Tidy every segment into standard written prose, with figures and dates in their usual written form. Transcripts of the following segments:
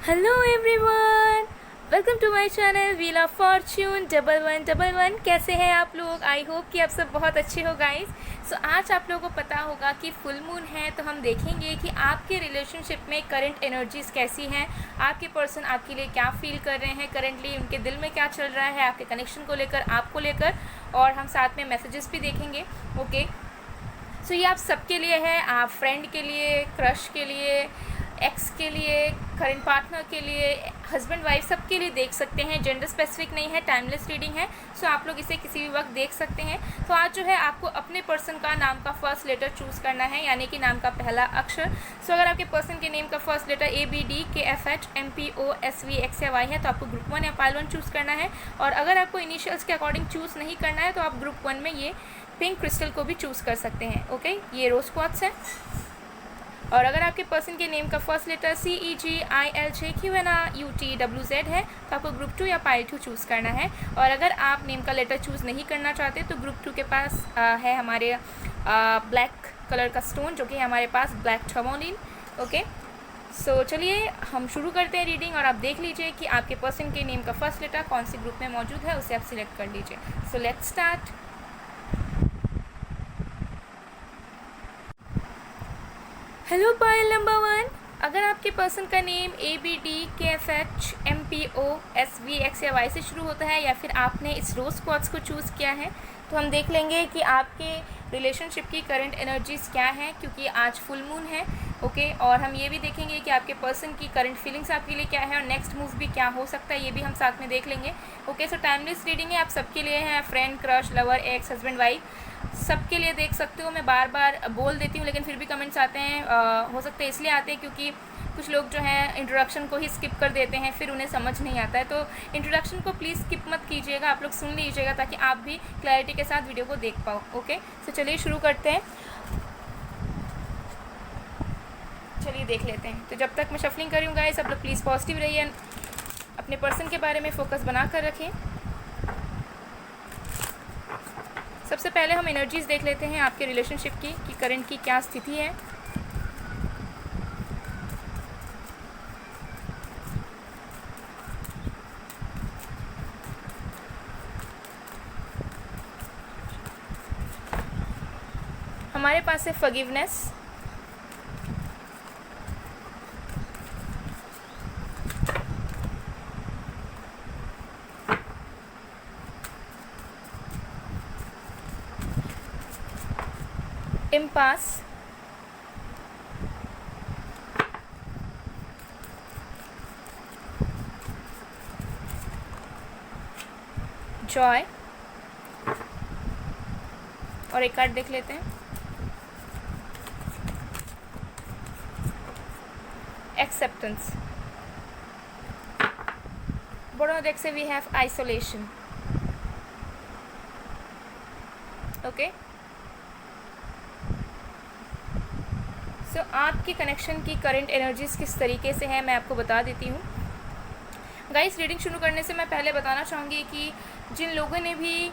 Hello everyone, welcome to my channel wheel of fortune 1111। कैसे हैं आप लोग? आई होप कि आप सब बहुत अच्छे हो गाइस। सो आज आप लोगों को पता होगा कि फुल मून है, तो हम देखेंगे कि आपके रिलेशनशिप में करंट एनर्जीज़ कैसी हैं, आपके पर्सन आपके लिए क्या फील कर रहे हैं, करंटली उनके दिल में क्या चल रहा है, आपके कनेक्शन को लेकर, आपको लेकर, और हम साथ में मैसेजेस भी देखेंगे। ओके, सो ये आप सबके लिए है, आप फ्रेंड के लिए, क्रश के लिए, एक्स के लिए, करंट पार्टनर के लिए, हस्बैंड वाइफ सबके लिए देख सकते हैं। जेंडर स्पेसिफिक नहीं है, टाइमलेस रीडिंग है। सो आप लोग इसे किसी भी वक्त देख सकते हैं। तो आज जो है आपको अपने पर्सन का नाम का फर्स्ट लेटर चूज़ करना है, यानी कि नाम का पहला अक्षर। सो अगर आपके पर्सन के नेम का फर्स्ट लेटर ABDKFHMPOSVXY है तो आपको ग्रुप 1 या पाइल 1 चूज़ करना है। और अगर आपको इनिशियल्स के अकॉर्डिंग चूज़ नहीं करना है तो आप ग्रुप 1 में ये पिंक क्रिस्टल को भी चूज़ कर सकते हैं। ओके, ये रोज क्वार्ट्ज है। और अगर आपके पर्सन के नेम का फर्स्ट लेटर CEGILJQNRUTWZ है तो आपको ग्रुप 2 या पाइल 2 चूज़ करना है। और अगर आप नेम का लेटर चूज़ नहीं करना चाहते तो ग्रुप 2 के पास है हमारे ब्लैक कलर का स्टोन, जो कि हमारे पास ब्लैक टर्मोलिन। ओके, सो चलिए हम शुरू करते हैं रीडिंग, और आप देख लीजिए कि आपके पर्सन के नेम का फर्स्ट लेटर कौन से ग्रुप में मौजूद है, उसे आप सिलेक्ट कर लीजिए। So let's start. Hello pile number 1, अगर आपके पर्सन का नेम ABDKFHMPOSVXY से शुरू होता है या फिर आपने इस रोज क्वार्ट्ज को चूज़ किया है तो हम देख लेंगे कि आपके रिलेशनशिप की करंट एनर्जीज़ क्या हैं, क्योंकि आज फुल मून है। ओके, और हम ये भी देखेंगे कि आपके पर्सन की करंट फीलिंग्स आपके लिए क्या है और नेक्स्ट मूव भी क्या हो सकता है, ये भी हम साथ में देख लेंगे। ओके, सो टाइमलेस रीडिंग है, आप सबके लिए हैं, friend, crush, lover, x, husband, wife, सबके लिए देख सकते हो। मैं बार बार बोल देती हूँ लेकिन फिर भी कमेंट्स आते हैं, हो सकता है इसलिए आते हैं क्योंकि कुछ लोग जो हैं इंट्रोडक्शन को ही स्किप कर देते हैं, फिर उन्हें समझ नहीं आता है। तो इंट्रोडक्शन को प्लीज़ स्किप मत कीजिएगा, आप लोग सुन लीजिएगा ताकि आप भी क्लैरिटी के साथ वीडियो को देख पाओ। ओके, तो चलिए शुरू करते हैं। चलिए देख लेते हैं। तो जब तक मैं शफलिंग कर रही हूँ गाइस, आप लोग प्लीज़ पॉजिटिव रहिए, अपने पर्सन के बारे में फोकस बना कर रखें। सबसे पहले हम एनर्जीज़ देख लेते हैं आपके रिलेशनशिप की कि करंट की क्या स्थिति है। हमारे पास है फॉरगिवनेस, इम्पास, जॉय, और एक कार्ड देख लेते हैं, एक्सेप्टेंस। बॉटम डेक से वी हैव आइसोलेशन। ओके, सो आपकी कनेक्शन की करंट एनर्जीज़ किस तरीके से है मैं आपको बता देती हूँ। गाइस, रीडिंग शुरू करने से मैं पहले बताना चाहूँगी कि जिन लोगों ने भी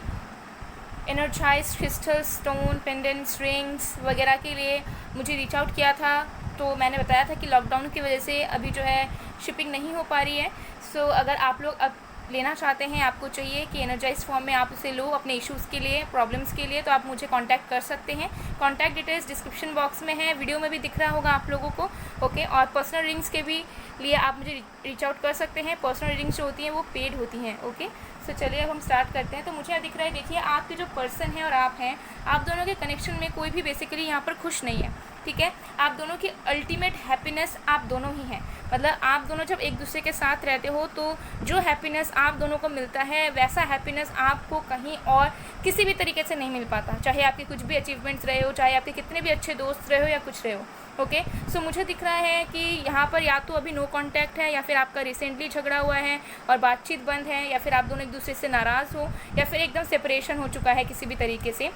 energize crystal, stone, pendants, rings वगैरह के लिए मुझे रीच आउट किया था, तो मैंने बताया था कि लॉकडाउन की वजह से अभी जो है शिपिंग नहीं हो पा रही है। सो अगर आप लोग अब लेना चाहते हैं, आपको चाहिए कि एनर्जाइज फॉर्म में आप उसे लो अपने इश्यूज़ के लिए, प्रॉब्लम्स के लिए, तो आप मुझे कांटेक्ट कर सकते हैं। कांटेक्ट डिटेल्स डिस्क्रिप्शन बॉक्स में है, वीडियो में भी दिख रहा होगा आप लोगों को। ओके, और पर्सनल रीडिंग्स के भी लिए आप मुझे रीच आउट कर सकते हैं। पर्सनल रीडिंग्स जो होती हैं वो पेड होती हैं। ओके, सो चलिए अब हम स्टार्ट करते हैं। तो मुझे दिख रहा है, देखिए आपके जो पर्सन है और आप हैं, आप दोनों के कनेक्शन में कोई भी बेसिकली यहाँ पर खुश नहीं है। ठीक है, आप दोनों की अल्टीमेट हैप्पीनेस आप दोनों ही हैं। मतलब आप दोनों जब एक दूसरे के साथ रहते हो तो जो हैप्पीनेस आप दोनों को मिलता है वैसा हैप्पीनेस आपको कहीं और किसी भी तरीके से नहीं मिल पाता, चाहे आपके कुछ भी अचीवमेंट्स रहे हो, चाहे आपके कितने भी अच्छे दोस्त रहे हो या कुछ रहे हो। ओके, सो मुझे दिख रहा है कि यहाँ पर या तो अभी नो कांटेक्ट है, या फिर आपका रिसेंटली झगड़ा हुआ है और बातचीत बंद है, या फिर आप दोनों एक दूसरे से नाराज़ हो, या फिर एकदम सेपरेशन हो चुका है किसी भी तरीके से।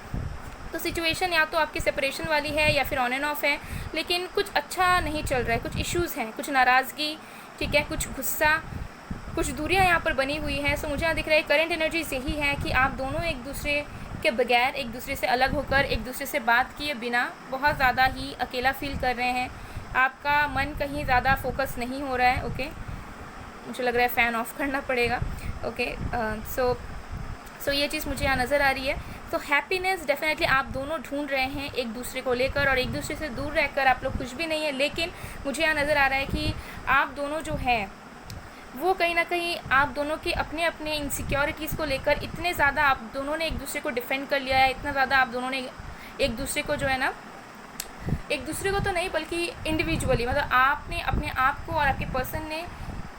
तो सिचुएशन या तो आपकी सेपरेशन वाली है या फिर ऑन एंड ऑफ है, लेकिन कुछ अच्छा नहीं चल रहा है, कुछ इश्यूज़ हैं, कुछ नाराज़गी, ठीक है, कुछ गुस्सा, कुछ दूरियां यहाँ पर बनी हुई हैं। सो मुझे यहाँ दिख रहा है करंट एनर्जी यही है कि आप दोनों एक दूसरे के बगैर, एक दूसरे से अलग होकर, एक दूसरे से बात किए बिना बहुत ज़्यादा ही अकेला फील कर रहे हैं। आपका मन कहीं ज़्यादा फोकस नहीं हो रहा है। ओके, मुझे लग रहा है फ़ैन ऑफ करना पड़ेगा। ओके, सो ये चीज़ मुझे यहाँ नज़र आ रही है। तो हैप्पीनेस डेफिनेटली आप दोनों ढूंढ रहे हैं एक दूसरे को लेकर, और एक दूसरे से दूर रहकर आप लोग कुछ भी नहीं है, लेकिन मुझे यहाँ नज़र आ रहा है कि आप दोनों जो हैं वो कहीं ना कहीं आप दोनों के अपने अपने इनसिक्योरिटीज़ को लेकर इतने ज़्यादा आप दोनों ने एक दूसरे को डिफेंड कर लिया है, इतना ज़्यादा आप दोनों ने एक दूसरे को जो है ना, एक दूसरे को तो नहीं बल्कि इंडिविजुअली, मतलब आपने अपने आप को और आपके पर्सन ने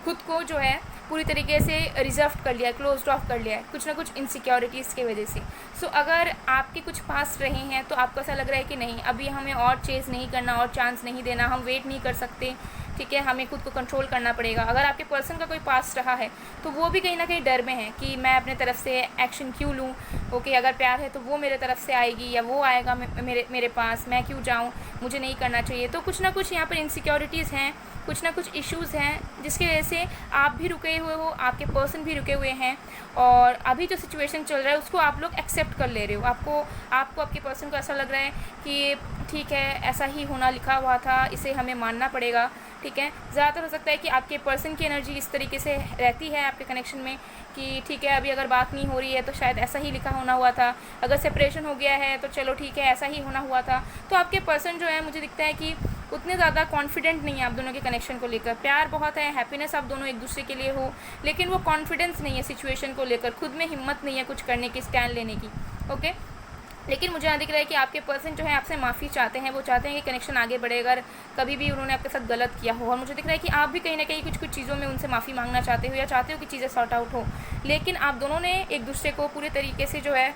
खुद को जो है पूरी तरीके से रिजर्व कर लिया है, क्लोज्ड ऑफ कर लिया है, कुछ ना कुछ इनसिक्योरिटीज़ की वजह से। सो अगर आपके कुछ पास रहे हैं तो आपको ऐसा लग रहा है कि नहीं, अभी हमें और चेज़ नहीं करना और चांस नहीं देना, हम वेट नहीं कर सकते, ठीक है, हमें खुद को कंट्रोल करना पड़ेगा। अगर आपके पर्सन का कोई पास रहा है तो वो भी कहीं ना कहीं डर में है कि मैं अपने तरफ से एक्शन क्यों लूँ। ओके, अगर प्यार है तो वो मेरे तरफ से आएगी या वो आएगा मेरे पास, मैं क्यों जाऊँ, मुझे नहीं करना चाहिए। तो कुछ ना कुछ यहाँ पर इनसिक्योरिटीज़ हैं, कुछ ना कुछ इश्यूज़ हैं जिसकी वजह से आप भी रुके हुए हो, आपके पर्सन भी रुके हुए हैं, और अभी जो सिचुएशन चल रहा है उसको आप लोग एक्सेप्ट कर ले रहे हो। आपको आपके पर्सन को ऐसा लग रहा है कि ठीक है, ऐसा ही होना लिखा हुआ था, इसे हमें मानना पड़ेगा, ठीक है। ज़्यादातर हो सकता है कि आपके पर्सन की एनर्जी इस तरीके से रहती है आपके कनेक्शन में कि ठीक है, अभी अगर बात नहीं हो रही है तो शायद ऐसा ही लिखा होना हुआ था, अगर सेपरेशन हो गया है तो चलो ठीक है, ऐसा ही होना हुआ था। तो आपके पर्सन जो है मुझे दिखता है कि उतने ज़्यादा कॉन्फिडेंट नहीं है आप दोनों के कनेक्शन को लेकर। प्यार बहुत है, हैप्पीनेस आप दोनों एक दूसरे के लिए हो, लेकिन वो कॉन्फिडेंस नहीं है सिचुएशन को लेकर, खुद में हिम्मत नहीं है कुछ करने की, स्टैंड लेने की। ओके, लेकिन मुझे यहाँ दिख रहा है कि आपके पर्सन जो है आपसे माफ़ी चाहते हैं, वो चाहते हैं कि कनेक्शन आगे बढ़े अगर कभी भी उन्होंने आपके साथ गलत किया हो। और मुझे दिख रहा है कि आप भी कहीं ना कहीं कुछ चीज़ों में उनसे माफ़ी मांगना चाहते हो या चाहते हो कि चीज़ें सॉर्ट आउट हो, लेकिन आप दोनों ने एक दूसरे को पूरे तरीके से जो है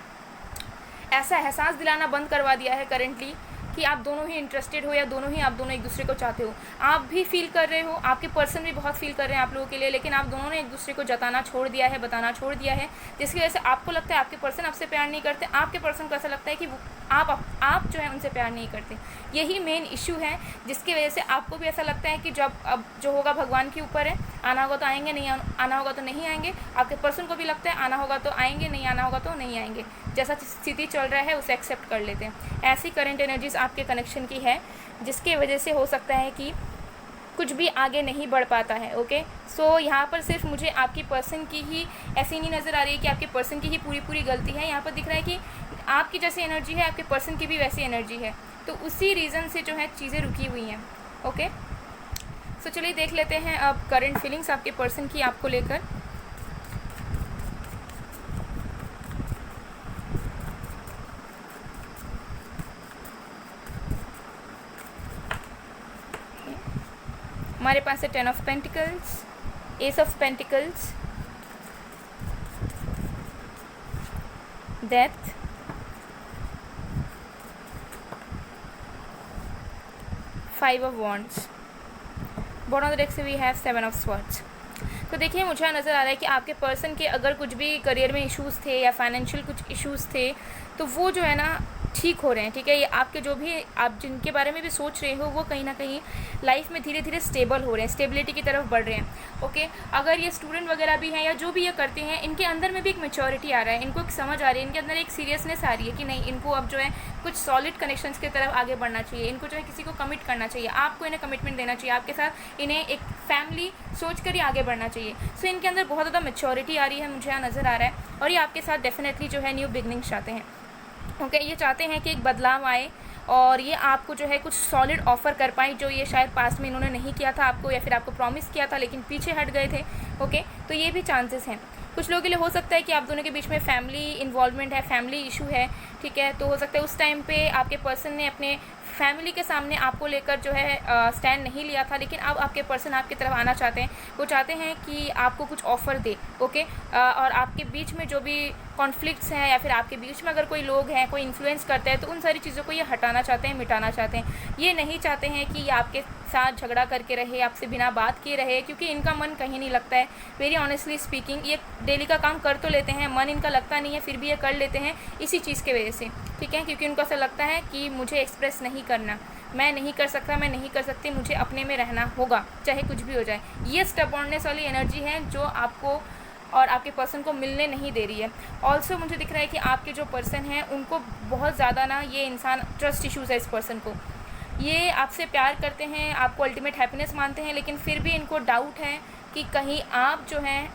ऐसा एहसास दिलाना बंद करवा दिया है करेंटली कि आप दोनों ही इंटरेस्टेड हो या आप दोनों एक दूसरे को चाहते हो। आप भी फील कर रहे हो, आपके पर्सन भी बहुत फील कर रहे हैं आप लोगों के लिए, लेकिन आप दोनों ने एक दूसरे को जताना छोड़ दिया है, बताना छोड़ दिया है, जिसकी वजह से आपको लगता है आपके पर्सन आपसे प्यार नहीं करते, आपके पर्सन को ऐसा लगता है कि आप जो है उनसे प्यार नहीं करते। यही मेन इशू है जिसकी वजह से आपको भी ऐसा लगता है कि जब अब जो होगा भगवान के ऊपर है, आना होगा तो आएंगे, नहीं आना होगा तो नहीं आएंगे। आपके पर्सन को भी लगता है आना होगा तो आएंगे, नहीं आना होगा तो नहीं आएंगे। जैसा स्थिति चल रहा है उसे एक्सेप्ट कर लेते हैं। ऐसी करंट एनर्जीज आपके कनेक्शन की है जिसकी वजह से हो सकता है कि कुछ भी आगे नहीं बढ़ पाता है। ओके, सो यहाँ पर सिर्फ मुझे आपकी पर्सन की ही ऐसी नहीं नज़र आ रही है कि आपके पर्सन की ही पूरी गलती है। यहाँ पर दिख रहा है कि आपकी जैसी एनर्जी है आपके पर्सन की भी वैसी एनर्जी है, तो उसी रीज़न से जो है चीज़ें रुकी हुई हैं। ओके, सो चलिए देख लेते हैं अब करंट फीलिंग्स आपके पर्सन की आपको लेकर। हमारे पास है 10 of pentacles, S of pentacles, death, five of wands, bottom of the deck से वी हैव 7 ऑफ स्वॉर्ड्स। तो देखिए मुझे नज़र आ रहा है कि आपके पर्सन के अगर कुछ भी करियर में इश्यूज़ थे या फाइनेंशियल कुछ इश्यूज़ थे तो वो जो है ना ठीक हो रहे हैं, ठीक है। ये आपके जो भी आप जिनके बारे में भी सोच रहे हो वो कहीं ना कहीं लाइफ में धीरे धीरे स्टेबल हो रहे हैं, स्टेबिलिटी की तरफ बढ़ रहे हैं। ओके, अगर ये स्टूडेंट वगैरह भी हैं या जो भी ये करते हैं, इनके अंदर में भी एक मैच्योरिटी आ रहा है, इनको एक समझ आ रही है, इनके अंदर एक सीरियसनेस आ रही है कि नहीं, इनको अब जो है कुछ सॉलिड कनेक्शंस की तरफ आगे बढ़ना चाहिए, इनको जो है किसी को कमिट करना चाहिए, आपको इन्हें कमिटमेंट देना चाहिए, आपके साथ इन्हें एक फैमिली सोच कर ही आगे बढ़ना चाहिए। सो इनके अंदर बहुत ज़्यादा मैच्योरिटी आ रही है, मुझे यहाँ नज़र आ रहा है, और ये आपके साथ डेफिनेटली जो है न्यू बिगनिंग्स चाहते हैं। ओके, ये चाहते हैं कि एक बदलाव आए और ये आपको जो है कुछ सॉलिड ऑफ़र कर पाए जो ये शायद पास्ट में इन्होंने नहीं किया था आपको, या फिर आपको प्रॉमिस किया था लेकिन पीछे हट गए थे। ओके, तो ये भी चांसेस हैं। कुछ लोगों के लिए हो सकता है कि आप दोनों के बीच में फैमिली इन्वॉल्वमेंट है, फैमिली इशू है, ठीक है। तो हो सकता है उस टाइम पे आपके पर्सन ने अपने फैमिली के सामने आपको लेकर जो है स्टैंड नहीं लिया था, लेकिन अब आपके पर्सन आपकी तरफ आना चाहते हैं। वो चाहते हैं कि आपको कुछ ऑफ़र दे। ओके, और आपके बीच में जो भी कॉन्फ्लिक्ट्स हैं या फिर आपके बीच में अगर कोई लोग हैं, कोई इन्फ्लुएंस करते हैं, तो उन सारी चीज़ों को ये हटाना चाहते हैं, मिटाना चाहते हैं। ये नहीं चाहते हैं कि ये आपके साथ झगड़ा करके रहे, आपसे बिना बात किए रहे, क्योंकि इनका मन कहीं नहीं लगता है। वेरी ऑनेस्टली स्पीकिंग, ये डेली का काम कर तो लेते हैं, मन इनका लगता नहीं है, फिर भी ये कर लेते हैं इसी चीज़ के वजह से, ठीक है। क्योंकि उनको ऐसा लगता है कि मुझे एक्सप्रेस नहीं करना, मैं नहीं कर सकता, मैं नहीं कर सकती, मुझे अपने में रहना होगा चाहे कुछ भी हो जाए। ये स्टबॉर्ननेस वाली एनर्जी है जो आपको और आपके पर्सन को मिलने नहीं दे रही है। ऑल्सो मुझे दिख रहा है कि आपके जो पर्सन हैं उनको बहुत ज़्यादा ना ये इंसान ट्रस्ट इश्यूज़ है इस पर्सन को। ये आपसे प्यार करते हैं, आपको अल्टीमेट हैप्पीनेस मानते हैं, लेकिन फिर भी इनको डाउट है कि कहीं आप जो हैं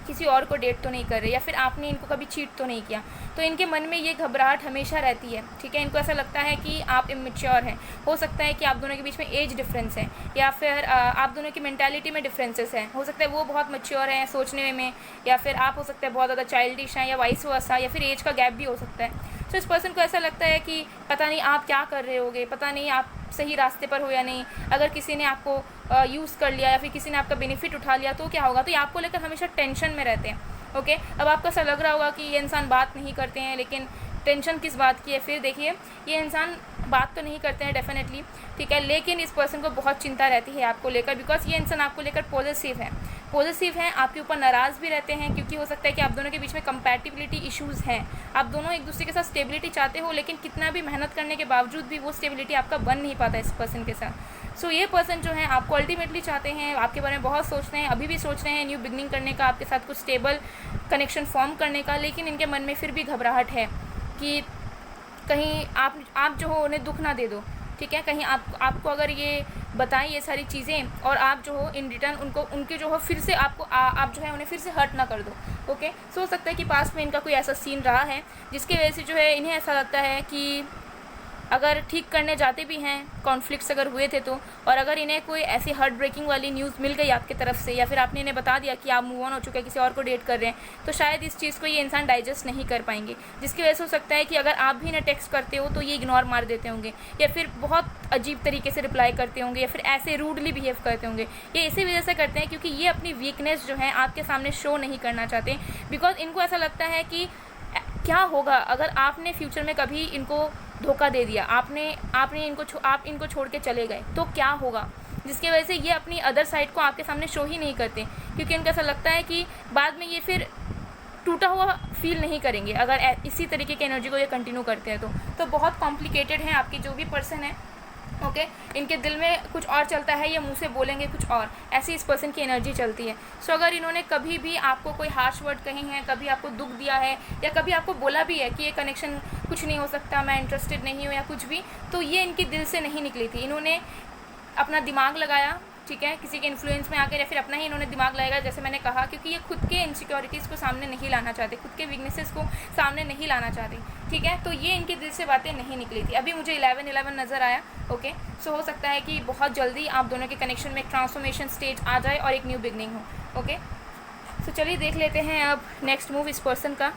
किसी और को डेट तो नहीं कर रहे, या फिर आपने इनको कभी चीट तो नहीं किया। तो इनके मन में ये घबराहट हमेशा रहती है, ठीक है। इनको ऐसा लगता है कि आप इमेच्योर हैं, हो सकता है कि आप दोनों के बीच में एज डिफरेंस है, या फिर आप दोनों की मेंटालिटी में डिफरेंसेस हैं। हो सकता है वो बहुत मैच्योर हैं सोचने में, या फिर आप हो सकता है बहुत ज़्यादा चाइल्डिश हैं, या वाइस वर्सा, या फिर एज का गैप भी हो सकता है। तो इस पर्सन को ऐसा लगता है कि पता नहीं आप क्या कर रहे होगे, पता नहीं आप सही रास्ते पर हो या नहीं, अगर किसी ने आपको यूज़ कर लिया या फिर किसी ने आपका बेनिफिट उठा लिया तो क्या होगा। तो ये आपको लेकर हमेशा टेंशन में रहते हैं, ओके। अब आपको ऐसा लग रहा होगा कि ये इंसान बात नहीं करते हैं, लेकिन टेंशन किस बात की है। फिर देखिए, ये इंसान बात तो नहीं करते हैं डेफिनेटली, ठीक है, लेकिन इस पर्सन को बहुत चिंता रहती है आपको लेकर, बिकॉज ये इंसान आपको लेकर पॉजिटिव हैं, आपके ऊपर नाराज़ भी रहते हैं, क्योंकि हो सकता है कि आप दोनों के बीच में कंपैटिबिलिटी इश्यूज़ हैं। आप दोनों एक दूसरे के साथ स्टेबिलिटी चाहते हो, लेकिन कितना भी मेहनत करने के बावजूद भी वो स्टेबिलिटी आपका बन नहीं पाता इस पर्सन के साथ। सो ये पर्सन जो है आपको अल्टीमेटली चाहते हैं, आपके बारे में बहुत सोच रहे हैं, अभी भी सोच रहे हैं न्यू बिगनिंग करने का, आपके साथ कुछ स्टेबल कनेक्शन फॉर्म करने का, लेकिन इनके मन में फिर भी घबराहट है कि कहीं आप जो हो उन्हें दुख ना दे दो, ठीक है। कहीं आपको अगर ये बताएं ये सारी चीज़ें, और आप जो हो इन रिटर्न उनके जो हो फिर से आप जो है उन्हें फिर से हर्ट ना कर दो, ओके। सो हो सकता है कि पास्ट में इनका कोई ऐसा सीन रहा है जिसकी वजह से जो है इन्हें ऐसा लगता है कि अगर ठीक करने जाते भी हैं, कॉन्फ्लिक्ट्स अगर हुए थे तो, और अगर इन्हें कोई ऐसी हार्ट ब्रेकिंग वाली न्यूज़ मिल गई आपकी तरफ से, या फिर आपने इन्हें बता दिया कि आप मूव ऑन हो चुके हैं, किसी और को डेट कर रहे हैं, तो शायद इस चीज़ को ये इंसान डाइजेस्ट नहीं कर पाएंगे, जिसकी वजह से हो सकता है कि अगर आप भी इन्हें टेक्स्ट करते हो तो ये इग्नोर मार देते होंगे, या फिर बहुत अजीब तरीके से रिप्लाई करते होंगे, या फिर ऐसे रूडली बिहेव करते होंगे। ये इसी वजह से करते हैं क्योंकि ये अपनी वीकनेस जो है आपके सामने शो नहीं करना चाहते, बिकॉज इनको ऐसा लगता है कि क्या होगा अगर आपने फ्यूचर में कभी इनको धोखा दे दिया, आप इनको छोड़ के चले गए तो क्या होगा, जिसकी वजह से ये अपनी अदर साइड को आपके सामने शो ही नहीं करते, क्योंकि इनको ऐसा लगता है कि बाद में ये फिर टूटा हुआ फील नहीं करेंगे अगर इसी तरीके की एनर्जी को ये कंटिन्यू करते हैं तो बहुत कॉम्प्लिकेटेड है आपकी जो भी पर्सन है, ओके। इनके दिल में कुछ और चलता है, ये मुंह से बोलेंगे कुछ और, ऐसी इस पर्सन की एनर्जी चलती है। सो अगर इन्होंने कभी भी आपको कोई हार्श वर्ड कहे हैं, कभी आपको दुख दिया है, या कभी आपको बोला भी है कि ये कनेक्शन कुछ नहीं हो सकता, मैं इंटरेस्टेड नहीं हूँ या कुछ भी, तो ये इनके दिल से नहीं निकली थी। इन्होंने अपना दिमाग लगाया, ठीक है, किसी के इन्फ्लुएंस में आकर, या फिर अपना ही इन्होंने दिमाग लगाया, जैसे मैंने कहा, क्योंकि ये खुद के इनसिक्योरिटीज़ को सामने नहीं लाना चाहते, खुद के वीकनेसेस को सामने नहीं लाना चाहते, ठीक है। तो ये इनके दिल से बातें नहीं निकली थी। अभी मुझे 11-11 नज़र आया, ओके। सो हो सकता है कि बहुत जल्दी आप दोनों के कनेक्शन में एक ट्रांसफॉर्मेशन स्टेज आ जाए और एक न्यू बिगनिंग हो, ओके। सो चलिए देख लेते हैं अब नेक्स्ट मूव इस पर्सन का।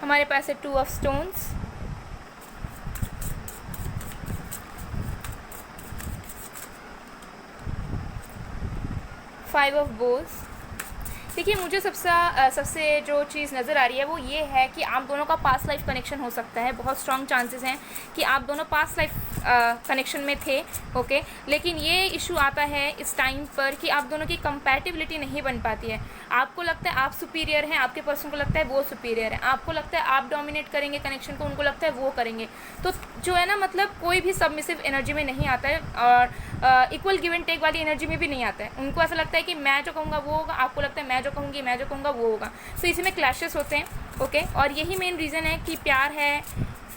हमारे पास है 2 of stones, five of bowls. देखिए, मुझे सबसे जो चीज़ नज़र आ रही है वो ये है कि आप दोनों का पास्ट लाइफ कनेक्शन हो सकता है। बहुत स्ट्रॉन्ग चांसेस हैं कि आप दोनों पास्ट लाइफ कनेक्शन में थे, ओके। लेकिन ये इशू आता है इस टाइम पर कि आप दोनों की कंपैटिबिलिटी नहीं बन पाती है। आपको लगता है आप सुपीरियर हैं, आपके पर्सन को लगता है वो सुपीरियर है, आपको लगता है आप डोमिनेट करेंगे कनेक्शन को, उनको लगता है वो करेंगे। तो जो है ना, मतलब कोई भी सबमिसिव एनर्जी में नहीं आता है, और इक्वल गिव एंड टेक वाली एनर्जी में भी नहीं आता है। उनको ऐसा लगता है कि मैं जो कहूँगा वो होगा, आपको लगता है मैं जो कहूँगा वो होगा। सो इसी में क्लैशेस होते हैं, ओके। और यही मेन रीज़न है कि प्यार है,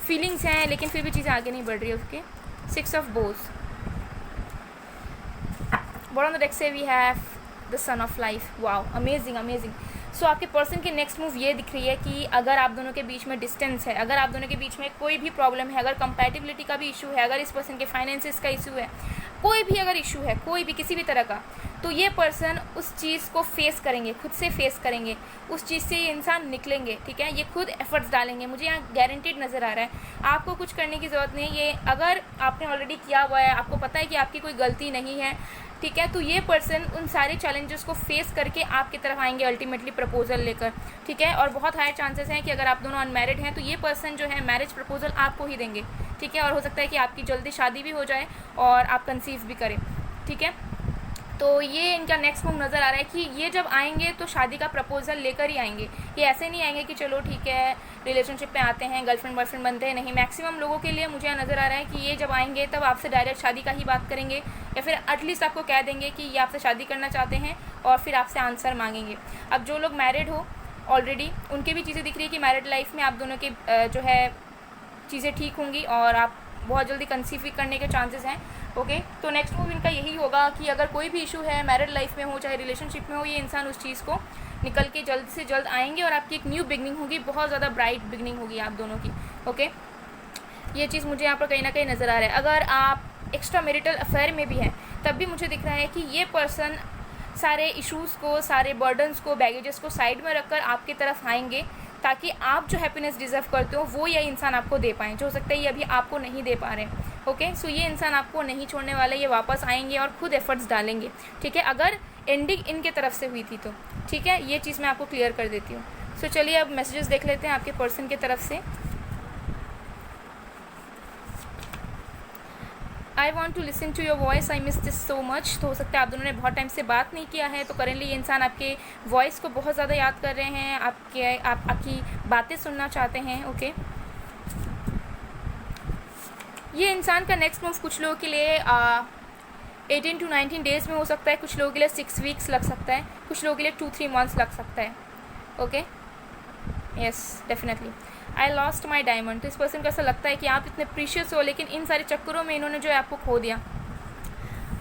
फीलिंग्स हैं, लेकिन फिर भी चीज़ें आगे नहीं बढ़ रही है, okay. 6 of bowls. Bottom of the deck से we have the sun of life. Wow, amazing. So आपके पर्सन की नेक्स्ट मूव ये दिख रही है कि अगर आप दोनों के बीच में डिस्टेंस है, अगर आप दोनों के बीच में कोई भी प्रॉब्लम है, अगर कंपैटिबिलिटी का भी इशू है, अगर इस पर्सन के फाइनेंसिस का इशू है, कोई भी अगर इशू है, कोई भी किसी भी तरह का, तो ये पर्सन उस चीज़ को फेस करेंगे, खुद से फेस करेंगे, उस चीज़ से ये इंसान निकलेंगे, ठीक है। ये खुद एफर्ट्स डालेंगे, मुझे यहाँ गारंटीड नज़र आ रहा है। आपको कुछ करने की ज़रूरत नहीं है। ये अगर आपने ऑलरेडी किया हुआ है, आपको पता है कि आपकी कोई गलती नहीं है, ठीक है, तो ये पर्सन उन सारे चैलेंजेस को फेस करके आपकी तरफ आएंगे अल्टीमेटली प्रपोजल लेकर, ठीक है। और बहुत हाई चांसेस हैं कि अगर आप दोनों अनमैरिड हैं तो ये पर्सन जो है मैरिज प्रपोजल आपको ही देंगे, ठीक है। और हो सकता है कि आपकी जल्दी शादी भी हो जाए और आप कंसीव भी करें, ठीक है। तो ये इनका नेक्स्ट मूव नज़र आ रहा है कि ये जब आएंगे तो शादी का प्रपोजल लेकर ही आएंगे। ये ऐसे नहीं आएंगे कि चलो ठीक है रिलेशनशिप में आते हैं, गर्लफ्रेंड बॉयफ्रेंड बनते हैं, नहीं। मैक्सिमम लोगों के लिए मुझे नज़र आ रहा है कि ये जब आएंगे तब आपसे डायरेक्ट शादी का ही बात करेंगे, या फिर एटलीस्ट आपको कह देंगे कि ये आपसे शादी करना चाहते हैं और फिर आपसे आंसर मांगेंगे। अब जो लोग मैरिड हो ऑलरेडी, उनकी भी चीज़ें दिख रही है कि मैरिड लाइफ में आप दोनों के जो है चीज़ें ठीक होंगी और आप बहुत जल्दी कंसीव भी करने के चांसेस हैं। ओके, तो नेक्स्ट मूव इनका यही होगा कि अगर कोई भी इशू है मैरिड लाइफ में हो चाहे रिलेशनशिप में हो, ये इंसान उस चीज़ को निकल के जल्द से जल्द आएंगे और आपकी एक न्यू बिगनिंग होगी, बहुत ज़्यादा ब्राइट बिगनिंग होगी आप दोनों की। ओके, ये चीज़ मुझे यहाँ पर कहीं ना कहीं नज़र आ रहा है। अगर आप एक्स्ट्रा मैरिटल अफेयर में भी हैं तब भी मुझे दिख रहा है कि ये पर्सन सारे इश्यूज़ को, सारे बर्डन्स को, बैगेजेस को साइड में रखकर आपकी तरफ आएंगे ताकि आप जो हैप्पीनेस डिज़र्व करते हो वो ये इंसान आपको दे पाएँ, जो हो सकता है ये अभी आपको नहीं दे पा रहे। ओके, सो ये इंसान आपको नहीं छोड़ने वाले, ये वापस आएंगे और खुद एफर्ट्स डालेंगे। ठीक है, अगर एंडिंग इनके तरफ से हुई थी तो ठीक है, ये चीज़ मैं आपको क्लियर कर देती हूँ। सो चलिए अब मैसेजेस देख लेते हैं आपके पर्सन की तरफ से। I want to listen to your voice, I miss this so much. तो हो सकता है आप दोनों ने बहुत टाइम से बात नहीं किया है, तो करेंटली ये इंसान आपके वॉइस को बहुत ज़्यादा याद कर रहे हैं, आपकी बातें सुनना चाहते हैं। ओके, ये इंसान का नेक्स्ट मूव कुछ लोगों के लिए 18 to 19 डेज़ में हो सकता है, कुछ लोगों के लिए 6 वीक्स लग सकता है, कुछ लोगों के लिए 2-3 मंथ्स लग सकता है। Okay, yes definitely. I lost my diamond, तो इस पर्सन को ऐसा लगता है कि आप इतने प्रीशियस हो, लेकिन इन सारे चक्करों में इन्होंने जो है आपको खो दिया।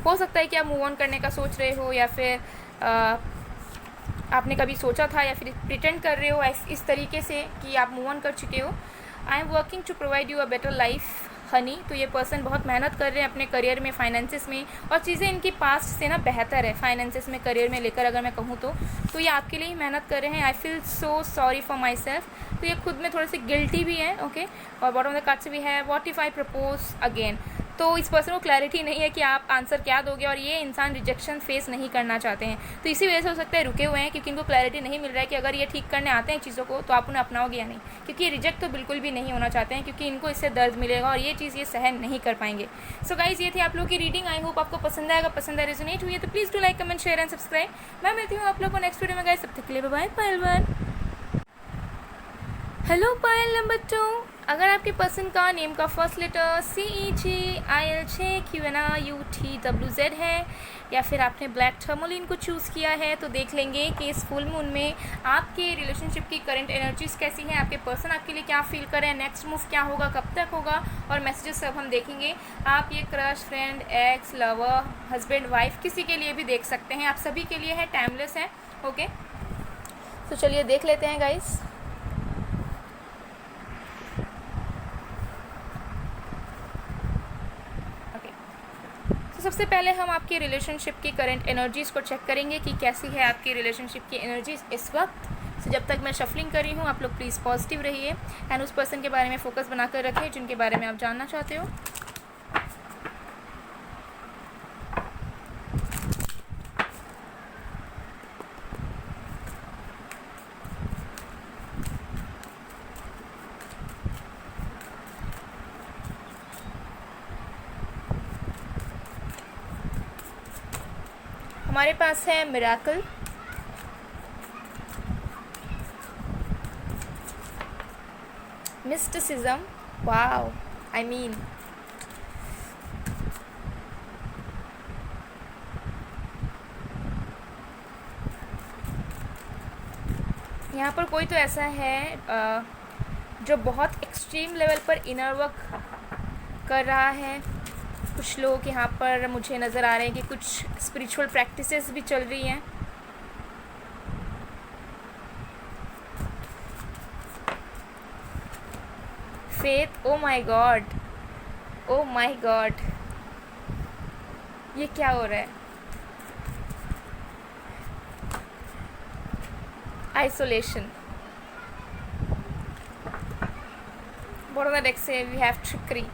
हो सकता है कि आप मूव ऑन करने का सोच रहे हो, या फिर आपने कभी सोचा था, या फिर प्रिटेंड कर रहे हो इस तरीके से कि आप मूव ऑन कर चुके हो। I am working to provide you a better life honey, तो ये पर्सन बहुत मेहनत कर रहे हैं अपने करियर में, फाइनेंसिस में, और चीज़ें इनकी पास्ट से ना बेहतर है फाइनेंसिस में, करियर में लेकर अगर मैं कहूँ तो ये आपके लिए ही मेहनत कर रहे हैं। I feel so sorry for my self, तो ये खुद में थोड़े से गिल्टी भी है। ओके, और बॉटम ऑफ द कार्ड से भी है what if I propose again, तो इस पर्सन को क्लैरिटी नहीं है कि आप आंसर क्या दोगे, और ये इंसान रिजेक्शन फेस नहीं करना चाहते हैं, तो इसी वजह से हो सकता है रुके हुए हैं, क्योंकि इनको क्लैरिटी नहीं मिल रहा है कि अगर ये ठीक करने आते हैं चीज़ों को तो आप उन्हें अपनाओगे या नहीं, क्योंकि ये रिजेक्ट तो बिल्कुल भी नहीं होना चाहते हैं, क्योंकि इनको इससे दर्द मिलेगा और ये चीज़ ये सहन नहीं कर पाएंगे। सो गाइज, ये थी आप लोगों की रीडिंग। आई होप आपको पसंद आएगा, पसंद है रेजोनेट हुई है तो please do like, comment, share and subscribe. मैं मिलती हूँ आप लोगों को नेक्स्ट वीडियो में गाइज, तब तक के लिए bye bye. Hello Payal number 2, अगर आपके पर्सन का नेम का फर्स्ट लेटर CEGIL6QNRUTWZ है, या फिर आपने ब्लैक टर्मोलिन को चूज़ किया है, तो देख लेंगे कि इस फुल मून में आपके रिलेशनशिप की करंट एनर्जीज़ कैसी हैं, आपके पर्सन आपके लिए क्या फील कर रहे हैं, नेक्स्ट मूव क्या होगा, कब तक होगा, और मैसेजेस सब हम देखेंगे। आप ये crush, friend, x, lover, husband, wife किसी के लिए भी देख सकते हैं, आप सभी के लिए है, टाइमलेस है। ओके, तो चलिए देख लेते हैं गाइस। तो सबसे पहले हम आपकी रिलेशनशिप की करंट एनर्जीज़ को चेक करेंगे कि कैसी है आपकी रिलेशनशिप की एनर्जीज़ इस वक्त। तो जब तक मैं शफलिंग कर रही हूँ आप लोग प्लीज़ पॉजिटिव रहिए एंड उस पर्सन के बारे में फोकस बनाकर रखें जिनके बारे में आप जानना चाहते हो। हमारे पास है miracle, mysticism, wow, I mean यहाँ पर कोई तो ऐसा है जो बहुत एक्सट्रीम लेवल पर इनर वर्क कर रहा है। कुछ लोग यहाँ पर मुझे नज़र आ रहे हैं कि कुछ स्पिरिचुअल प्रैक्टिसेस भी चल रही हैं। Faith, oh my God, oh my God, ये क्या हो रहा है? Isolation, bottom of the deck से we have trickery.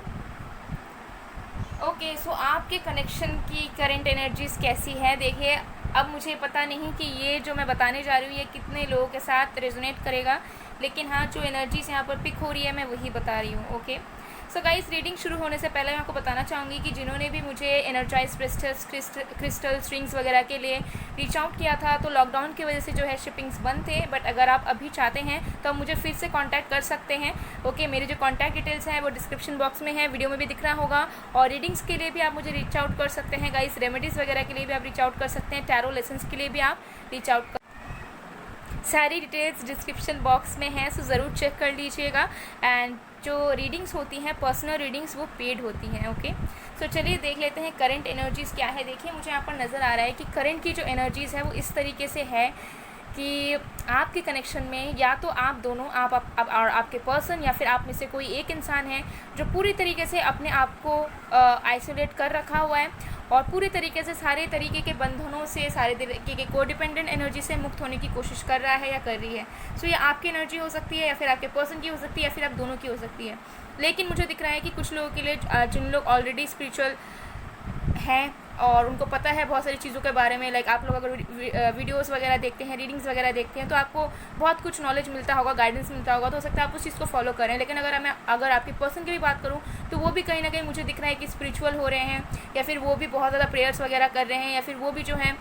Okay, so आपके कनेक्शन की करंट एनर्जीज़ कैसी है देखिए। अब मुझे पता नहीं कि ये जो मैं बताने जा रही हूँ ये कितने लोगों के साथ रेजोनेट करेगा, लेकिन हाँ जो एनर्जीज़ यहाँ पर पिक हो रही है मैं वही बता रही हूँ। ओके, सो गाइस, रीडिंग शुरू होने से पहले मैं आपको बताना चाहूँगी कि जिन्होंने भी मुझे एनर्जाइज क्रिस्टल स्ट्रिंग्स वगैरह के लिए रीच आउट किया था, तो लॉकडाउन की वजह से जो है शिपिंग्स बंद थे, बट अगर आप अभी चाहते हैं तो आप मुझे फिर से कांटेक्ट कर सकते हैं। ओके, मेरी जो कॉन्टैक्ट डिटेल्स हैं वो डिस्क्रिप्शन बॉक्स में है, वीडियो में भी दिख रहा होगा। और रीडिंग्स के लिए भी आप मुझे रीच आउट कर सकते हैं गाइस, रेमेडीज़ वगैरह के लिए भी आप रीच आउट कर सकते हैं, टैरो लेसन्स के लिए भी आप रीच आउट कर, सारी डिटेल्स डिस्क्रिप्शन बॉक्स में है, सो ज़रूर चेक कर लीजिएगा। एंड जो रीडिंग्स होती हैं, पर्सनल रीडिंग्स, वो पेड होती हैं। ओके, सो चलिए देख लेते हैं करंट एनर्जीज़ क्या है। देखिए, मुझे यहाँ पर नज़र आ रहा है कि करंट की जो एनर्जीज़ है वो इस तरीके से है कि आपके कनेक्शन में या तो आप दोनों, आप और आपके पर्सन, या फिर आप में से कोई एक इंसान है जो पूरी तरीके से अपने आप को आइसोलेट कर रखा हुआ है और पूरी तरीके से सारे तरीके के बंधनों से, सारे तरीके के कोडिपेंडेंट एनर्जी से मुक्त होने की कोशिश कर रहा है या कर रही है। सो ये आपकी एनर्जी हो सकती है, या फिर आपके पर्सन की हो सकती है, या फिर आप दोनों की हो सकती है। लेकिन मुझे दिख रहा है कि कुछ लोगों के लिए, जिन लोग ऑलरेडी स्पिरिचुअल हैं और उनको पता है बहुत सारी चीज़ों के बारे में, लाइक आप लोग अगर वीडियोस वगैरह देखते हैं, रीडिंग्स वगैरह देखते हैं, तो आपको बहुत कुछ नॉलेज मिलता होगा, गाइडेंस मिलता होगा, तो हो सकता है आप उस चीज़ को फॉलो करें। लेकिन अगर आपके पर्सन की भी बात करूँ तो वो भी कहीं ना कहीं मुझे दिख रहा है कि स्पिरिचुअल हो रहे हैं, या फिर वो भी बहुत ज़्यादा प्रेयर्स वगैरह कर रहे हैं, या फिर वो भी जो है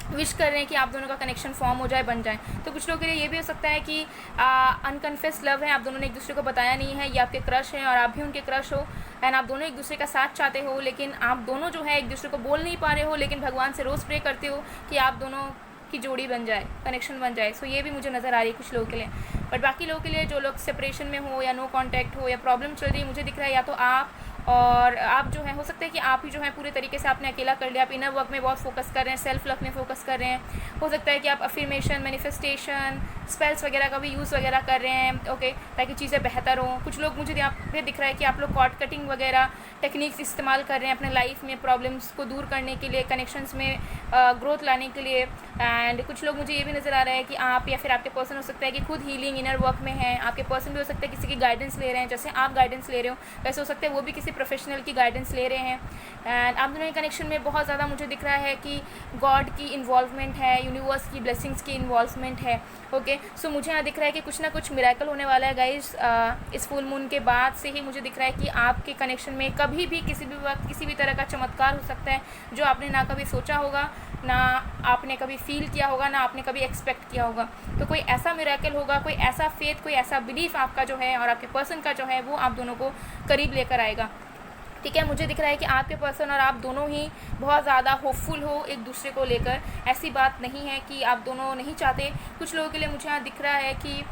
विश कर रहे हैं कि आप दोनों का कनेक्शन फॉर्म हो जाए, बन जाए। तो कुछ लोगों के लिए ये भी हो सकता है कि अनकन्फेस्ड लव है, आप दोनों ने एक दूसरे को बताया नहीं है, ये आपके क्रश हैं और आप भी उनके क्रश हो, एंड आप दोनों एक दूसरे का साथ चाहते हो, लेकिन आप दोनों जो है एक दूसरे को बोल नहीं पा रहे हो, लेकिन भगवान से रोज़ प्रे करते हो कि आप दोनों की जोड़ी बन जाए, कनेक्शन बन जाए। सो ये भी मुझे नज़र आ रही है कुछ लोगों के लिए। बट बाकी लोगों के लिए, जो लोग सेपरेशन में हो या नो कॉन्टैक्ट हो या प्रॉब्लम चल रही है, मुझे दिख रहा है या तो आप जो है, हो सकता है कि आप ही जो है पूरे तरीके से आपने अकेला कर लिया, आप इनर वर्क में बहुत फोकस कर रहे हैं, सेल्फ लव में फोकस कर रहे हैं। हो सकता है कि आप अफर्मेशन, मैनिफेस्टेशन, स्पेल्स वगैरह का भी यूज़ वगैरह कर रहे हैं, ओके, ताकि चीज़ें बेहतर हों। कुछ लोग, मुझे यहाँ पे दिख रहा है कि आप लोग कॉर्ड कटिंग वगैरह टेक्निक्स इस्तेमाल कर रहे हैं अपने लाइफ में प्रॉब्लम्स को दूर करने के लिए, कनेक्शंस में ग्रोथ लाने के लिए। एंड कुछ लोग, मुझे ये भी नज़र आ रहा है कि आप या फिर आपके पर्सन हो सकता है कि खुद हीलिंग इनर वर्क में है, आपके पर्सन भी हो सकता है किसी की गाइडेंस ले रहे हैं, जैसे आप गाइडेंस ले रहे हो वैसे हो सकता है वो भी किसी प्रोफेशनल की गाइडेंस ले रहे हैं। एंड आप दोनों के कनेक्शन में बहुत ज़्यादा मुझे दिख रहा है कि गॉड की इन्वॉल्वमेंट है, यूनिवर्स की ब्लेसिंग्स की इन्वॉल्वमेंट है। ओके, सो मुझे यहाँ दिख रहा है कि कुछ ना कुछ मिरेकल होने वाला है गाइस। इस फुल मून के बाद से ही मुझे दिख रहा है कि आपके कनेक्शन में कभी भी किसी भी वक्त किसी भी तरह का चमत्कार हो सकता है, जो आपने ना कभी सोचा होगा, ना आपने कभी फील किया होगा, ना आपने कभी एक्सपेक्ट किया होगा। तो कोई ऐसा मिरेकल होगा, कोई ऐसा फेथ, कोई ऐसा बिलीफ आपका जो है और आपके पर्सन का जो है वो आप दोनों को करीब लेकर आएगा। ठीक है, मुझे दिख रहा है कि आपके पर्सन और आप दोनों ही बहुत ज़्यादा होपफुल हो एक दूसरे को लेकर। ऐसी बात नहीं है कि आप दोनों नहीं चाहते। कुछ लोगों के लिए मुझे यहाँ दिख रहा है कि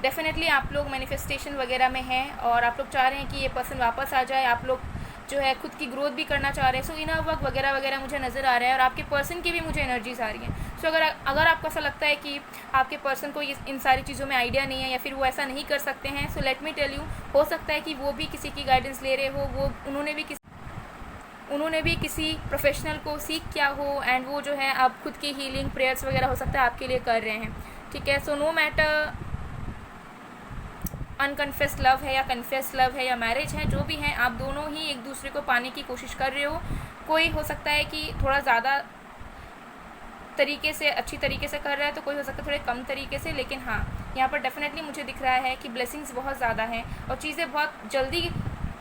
डेफिनेटली आप लोग मैनिफेस्टेशन वगैरह में हैं और आप लोग चाह रहे हैं कि ये पर्सन वापस आ जाए, आप लोग जो है खुद की ग्रोथ भी करना चाह रहे हैं। सो इनर वर्क वगैरह वगैरह मुझे नज़र आ रहा है और आपके पर्सन की भी मुझे एनर्जीज आ रही हैं। सो अगर आपको ऐसा लगता है कि आपके पर्सन को इन सारी चीज़ों में आइडिया नहीं है या फिर वो ऐसा नहीं कर सकते हैं, so let me tell you, हो सकता है कि वो भी किसी की गाइडेंस ले रहे हो, उन्होंने भी किसी प्रोफेशनल को सीख किया हो, एंड वो जो है आप खुद की हीलिंग प्रेयर्स वगैरह हो सकता है आपके लिए कर रहे हैं। ठीक है, सो नो मैटर अनकन्फेस्ड लव है या कन्फेस्ड लव है या मैरिज है, जो भी है, आप दोनों ही एक दूसरे को पाने की कोशिश कर रहे हो। कोई हो सकता है कि थोड़ा ज़्यादा तरीके से, अच्छी तरीके से कर रहा है, तो कोई हो सकता है थोड़े कम तरीके से। लेकिन हाँ, यहाँ पर डेफिनेटली मुझे दिख रहा है कि ब्लेसिंग्स बहुत ज़्यादा हैं और चीज़ें बहुत जल्दी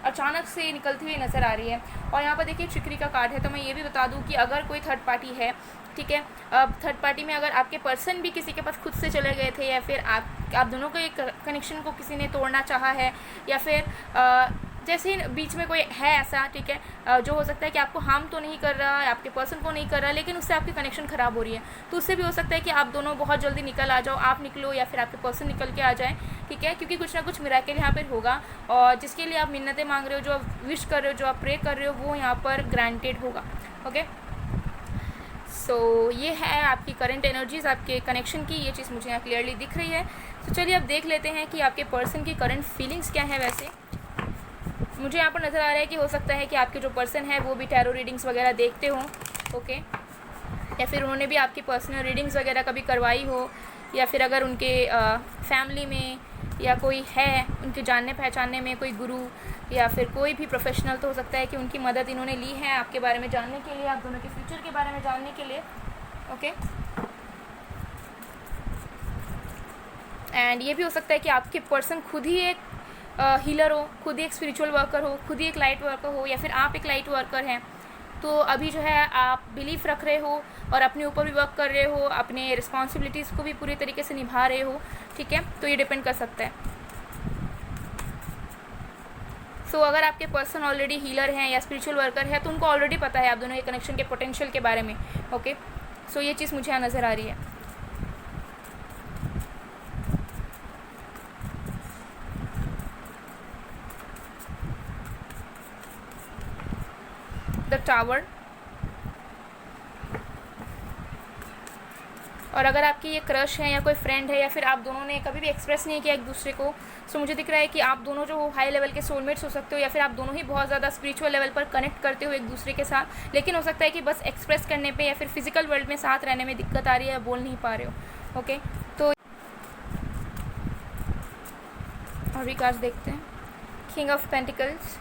अचानक से निकलती हुई नज़र आ रही है। और यहाँ पर देखिए ट्रिकरी का कार्ड है, तो मैं ये भी बता दूँ कि अगर कोई थर्ड पार्टी है, ठीक है, अब थर्ड पार्टी में अगर आपके पर्सन भी किसी के पास खुद से चले गए थे, या फिर आप दोनों के कनेक्शन को किसी ने तोड़ना चाहा है, या फिर जैसे बीच में कोई है ऐसा, ठीक है, जो हो सकता है कि आपको हार्म तो नहीं कर रहा है, आपके पर्सन को नहीं कर रहा, लेकिन उससे आपकी कनेक्शन ख़राब हो रही है, तो उससे भी हो सकता है कि आप दोनों बहुत जल्दी निकल आ जाओ, आप निकलो या फिर आपके पर्सन निकल के आ जाए। ठीक है, क्योंकि कुछ ना कुछ मिरेकल यहाँ पर होगा और जिसके लिए आप मिन्नतें मांग रहे हो, जो आप विश कर रहे हो, जो आप प्रे कर रहे हो, वो यहाँ पर ग्रांटेड होगा। ओके, सो ये है आपकी करंट एनर्जीज़, आपके कनेक्शन की, ये चीज़ मुझे यहाँ क्लियरली दिख रही है। तो चलिए अब देख लेते हैं कि आपके पर्सन की करंट फीलिंग्स क्या है। वैसे मुझे यहाँ पर नज़र आ रहा है कि हो सकता है कि आपके जो पर्सन है वो भी टैरो रीडिंग्स वगैरह देखते हों, ओके, या फिर उन्होंने भी आपकी पर्सनल रीडिंग्स वगैरह कभी करवाई हो, या फिर अगर उनके फैमिली में या कोई है उनके जानने पहचानने में कोई गुरु या फिर कोई भी प्रोफेशनल, तो हो सकता है कि उनकी मदद इन्होंने ली है आपके बारे में जानने के लिए, आप दोनों के फ्यूचर के बारे में जानने के लिए। ओके, एंड ये भी हो सकता है कि आपके पर्सन खुद ही एक हीलर हो, खुद ही एक स्पिरिचुअल वर्कर हो, खुद ही एक लाइट वर्कर हो, या फिर आप एक लाइट वर्कर हैं, तो अभी जो है आप बिलीफ रख रहे हो और अपने ऊपर भी वर्क कर रहे हो, अपने रिस्पॉन्सिबिलिटीज़ को भी पूरी तरीके से निभा रहे हो, ठीक है। तो ये डिपेंड कर सकता है। सो अगर आपके पर्सन ऑलरेडी हीलर हैं या स्पिरिचुअल वर्कर है तो उनको ऑलरेडी पता है आप दोनों के कनेक्शन के पोटेंशियल के बारे में। ओके, सो ये चीज़ मुझे यहाँ नज़र आ रही है। The tower. और अगर आपकी ये क्रश है या कोई फ्रेंड है या फिर आप दोनों ने कभी भी एक्सप्रेस नहीं किया एक दूसरे को, सो मुझे दिख रहा है कि आप दोनों जो हाई लेवल के सोलमेट्स हो सकते हो, या फिर आप दोनों ही बहुत ज़्यादा स्पिरिचुअल लेवल पर कनेक्ट करते हो एक दूसरे के साथ, लेकिन हो सकता है कि बस एक्सप्रेस करने पे या फिर फिजिकल वर्ल्ड में साथ रहने में दिक्कत आ रही है, बोल नहीं पा रहे हो। ओके, तो और भी कार्ड्स देखते हैं। King of pentacles,